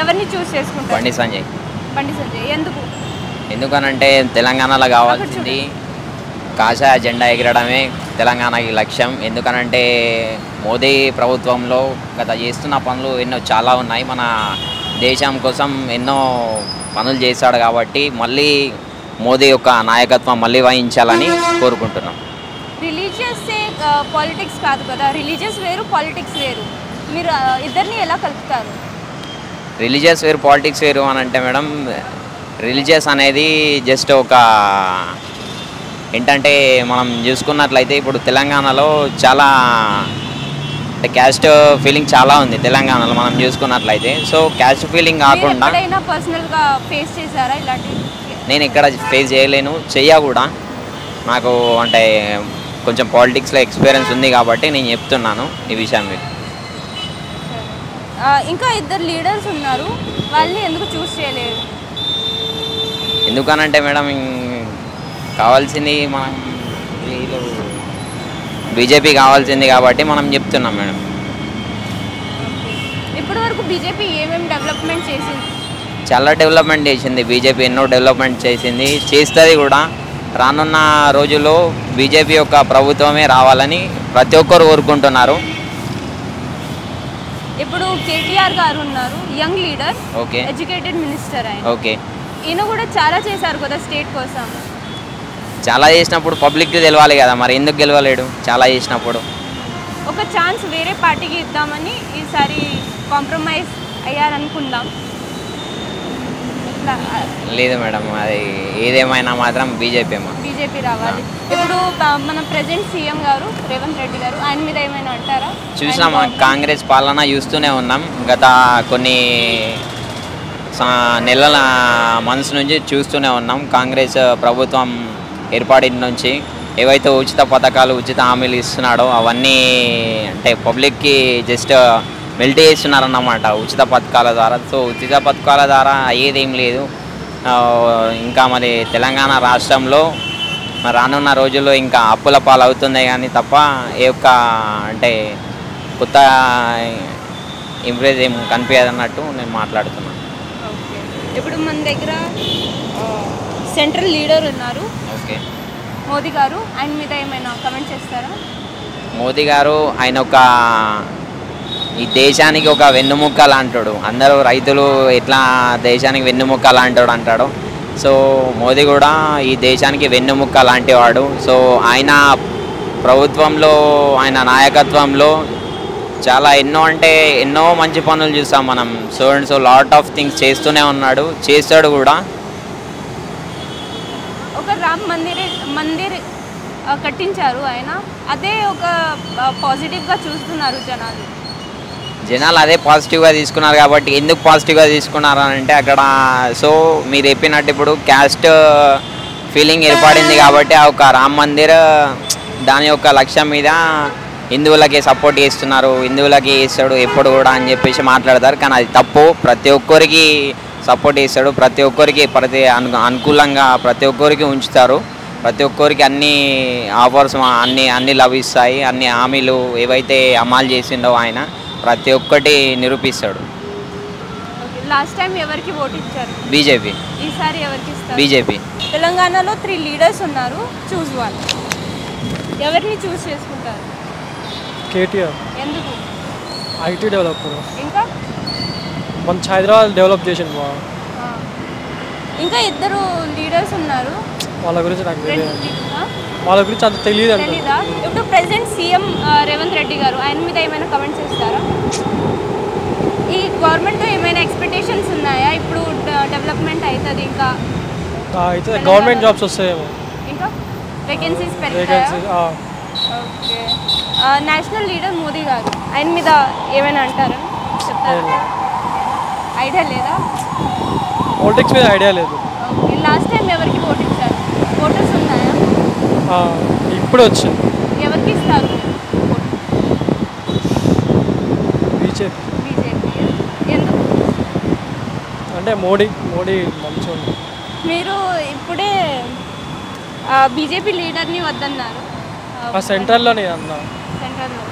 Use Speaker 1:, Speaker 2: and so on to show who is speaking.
Speaker 1: ఎవరిని చూస్ చేసుకుంటారు?
Speaker 2: బండి సంజయ్.
Speaker 1: బండి సంజయ్ ఎందుకు?
Speaker 2: ఎందుకనంటే తెలంగాణలో కావాల్సింది కాషాయ జెండా ఎగరడమే తెలంగాణకి లక్ష్యం. ఎందుకనంటే మోదీ ప్రభుత్వంలో గత చేస్తున్న పనులు ఎన్నో చాలా ఉన్నాయి. మన దేశం కోసం ఎన్నో పనులు చేశాడు కాబట్టి మళ్ళీ మోదీ యొక్క నాయకత్వం మళ్ళీ వహించాలని కోరుకుంటున్నాం.
Speaker 1: రిలీజియస్ పాలిటిక్స్ కాదు కదా, రిలీజియస్ వేరు పాలిటిక్స్ వేరు, మీరు ఇద్దరిని ఎలా కలుపుతారు?
Speaker 2: రిలీజియస్ వేరు పాలిటిక్స్ వేరు అని అంటే మేడం, రిలీజియస్ అనేది జస్ట్ ఒక ఏంటంటే మనం చూసుకున్నట్లయితే ఇప్పుడు తెలంగాణలో చాలా క్యాస్ట్ ఫీలింగ్ చాలా ఉంది తెలంగాణలో మనం చూసుకున్నట్లయితే. సో క్యాస్ట్ ఫీలింగ్ కాకుండా
Speaker 1: పర్సనల్గా ఫేస్ చేశారా ఇలాంటి?
Speaker 2: నేను ఇక్కడ ఫేస్ చేయలేను, చెయ్య కూడా. నాకు అంటే కొంచెం పాలిటిక్స్లో ఎక్స్పీరియన్స్ ఉంది కాబట్టి నేను చెప్తున్నాను ఈ విషయం మీద.
Speaker 1: ఇంకా ఇద్దరు లీడర్స్ ఉన్నారు, వాళ్ళని ఎందుకు చూస్ చేయలేదు?
Speaker 2: ఎందుకనంటే మేడం కావాల్సింది మనం బీజేపీ కావాల్సింది కాబట్టి మనం చెప్తున్నాం మేడం.
Speaker 1: ఇప్పటి వరకు బీజేపీ ఏమేమి డెవలప్మెంట్ చేసింది?
Speaker 2: చాలా డెవలప్మెంట్ చేసింది బీజేపీ, ఎన్నో డెవలప్మెంట్ చేసింది, చేస్తుంది కూడా. రానున్న రోజుల్లో బీజేపీ యొక్క ప్రభుత్వమే రావాలని ప్రతి ఒక్కరు కోరుకుంటున్నారు.
Speaker 1: ఇప్పుడు కేటీఆర్ గారు ఉన్నారు, young leader,
Speaker 2: okay,
Speaker 1: educated minister ఆయన.
Speaker 2: ఓకే,
Speaker 1: ఈయన కూడా చాలా చేశారు కదా స్టేట్ కోసం.
Speaker 2: చాలా చేసినప్పుడు పబ్లిక్కి తెలవాలి కదా, మరి ఎందుకు గెలవలేడు? చాలా చేసినప్పుడు
Speaker 1: ఒక ఛాన్స్ వేరే పార్టీకి ఇద్దామని ఈసారి కాంప్రమైజ్ అయ్యారనుకుందాం.
Speaker 2: లేదు మేడం, అది ఏదేమైనా మాత్రం
Speaker 1: బీజేపీ రావాలి. ఇప్పుడు మన ప్రెజెంట్ సీఎం గారు రేవంత్ రెడ్డి గారు, ఆయన మీద ఏమైనా అంటారా?
Speaker 2: చూసినాం, కాంగ్రెస్ పాలన చూస్తూనే ఉన్నాం. గత కొన్ని నెలల మంత్స్ నుంచి చూస్తూనే ఉన్నాం. కాంగ్రెస్ ప్రభుత్వం ఏర్పడిన నుంచి ఏవైతే ఉచిత పథకాలు, ఉచిత హామీలు ఇస్తున్నాడో అవన్నీ అంటే పబ్లిక్కి జస్ట్ మెల్ట్ చేస్తున్నారన్నమాట ఉచిత పథకాల ద్వారా. సో ఉచిత పథకాల ద్వారా అయ్యేదేం లేదు. ఇంకా మరి తెలంగాణ రాష్ట్రంలో రానున్న రోజుల్లో ఇంకా అప్పుల పాలు అవుతుంది కానీ తప్ప ఏ యొక్క అంటే కొత్త ఇంప్రెస్ ఏం కనిపించదు అన్నట్టు నేను మాట్లాడుతున్నాను.
Speaker 1: ఇప్పుడు మన దగ్గర సెంట్రల్ లీడర్ ఉన్నారు,
Speaker 2: ఓకే,
Speaker 1: మోదీ గారు. ఆయన మీద ఏమైనా కమెంట్ చేస్తారా?
Speaker 2: మోదీ గారు ఆయన ఒక ఈ దేశానికి ఒక వెన్నుముక్క లాంటాడు. అందరూ రైతులు ఎట్లా దేశానికి వెన్నుముక్క లాంటాడు అంటాడు. సో మోదీ కూడా ఈ దేశానికి వెన్నుముక్క లాంటివాడు. సో ఆయన ప్రభుత్వంలో, ఆయన నాయకత్వంలో చాలా ఎన్నో మంచి పనులు చూసాం మనం. సో లాట్ ఆఫ్ థింగ్స్ చేస్తూనే ఉన్నాడు, చేస్తాడు కూడా.
Speaker 1: ఒక రామ్ మందిర్ కట్టించారు ఆయన, అదే ఒక పాజిటివ్గా చూస్తున్నారు జనాలు
Speaker 2: అదే పాజిటివ్గా తీసుకున్నారు. కాబట్టి ఎందుకు పాజిటివ్గా తీసుకున్నారు అని అంటే అక్కడ సో మీరు చెప్పినట్టు ఇప్పుడు క్యాస్ట్ ఫీలింగ్ ఏర్పడింది కాబట్టి ఆ ఒక రామ్ మందిర్ దాని యొక్క లక్ష్యం మీద హిందువులకి సపోర్ట్ చేస్తున్నారు, హిందువులకి చేస్తాడు ఎప్పుడు కూడా అని చెప్పేసి మాట్లాడతారు. కానీ అది తప్పు. ప్రతి ఒక్కరికి సపోర్ట్ చేస్తాడు, ప్రతి ఒక్కరికి అనుకూలంగా ప్రతి ఒక్కరికి ఉంచుతారు, ప్రతి ఒక్కరికి అన్ని ఆఫర్స్ అన్ని లభిస్తాయి. అన్ని హామీలు ఏవైతే అమలు చేసిండో ఆయన ప్రతి ఒక్కటి నిరూపిస్తాడు.
Speaker 1: లాస్ట్ టైం ఎవరికి ఓటు ఇచ్చారు?
Speaker 2: బీజేపీ.
Speaker 1: ఈసారి ఎవరికి ఇస్తారు?
Speaker 2: బీజేపీ.
Speaker 1: తెలంగాణలో 3 లీడర్స్ ఉన్నారు, చూస్ వన్. ఎవరిని చూస్ చేసుకుంటారు?
Speaker 3: కేటీఆర్.
Speaker 1: ఎందుకు?
Speaker 3: IT developer.
Speaker 1: ఇంకా
Speaker 3: మన హైదరాబాద్ డెవలప్ చేసింది బాగా.
Speaker 1: ఇంకా ఇద్దరు లీడర్స్ ఉన్నారు,
Speaker 3: వాళ్ళ గురించి నాకు తెలియదు. వాళ్ళ గురించి అంత తెలియదా?
Speaker 1: ఇప్పుడు ప్రెసెంట్ సీఎం రేవంత్ రెడ్డి గారు, ఆయన మీద ఏమైనా కమెంట్ చేస్తారా? ఈ గవర్నమెంట్ ఏమైనా ఎక్స్పెక్టేషన్స్ ఉన్నాయా? ఇప్పుడు డెవలప్మెంట్ అవుతుంది, ఇంకా
Speaker 3: అయితే గవర్నమెంట్ జాబ్స్ వస్తాయేమో,
Speaker 1: ఇంకా వేకెన్సీస్ పెరుగుతాయా? ఓకే. నేషనల్ లీడర్ మోదీ గారు, ఆయన మీద ఏమైనా అంటారా? చెప్తారా? ఐడియా లేదా?
Speaker 3: పాలిటిక్స్ మీద ఐడియా లేదు.
Speaker 1: ఓకే. లాస్ట్ టైం ఎవరికి ఓటు ఇచ్చారు? ఓటర్స్ ఉన్నాయా?
Speaker 3: ఇప్పుడు వచ్చింది.
Speaker 1: ఎవరికి ఇస్తారు?
Speaker 3: బీజేపీ.
Speaker 1: ఎందుకు?
Speaker 3: అంటే మోడీ మంచిగా.
Speaker 1: మీరు ఇప్పుడే బీజేపీ లీడర్ని వద్దన్నారు.
Speaker 3: సెంట్రల్లోనే అన్నా.
Speaker 1: సెంట్రల్లో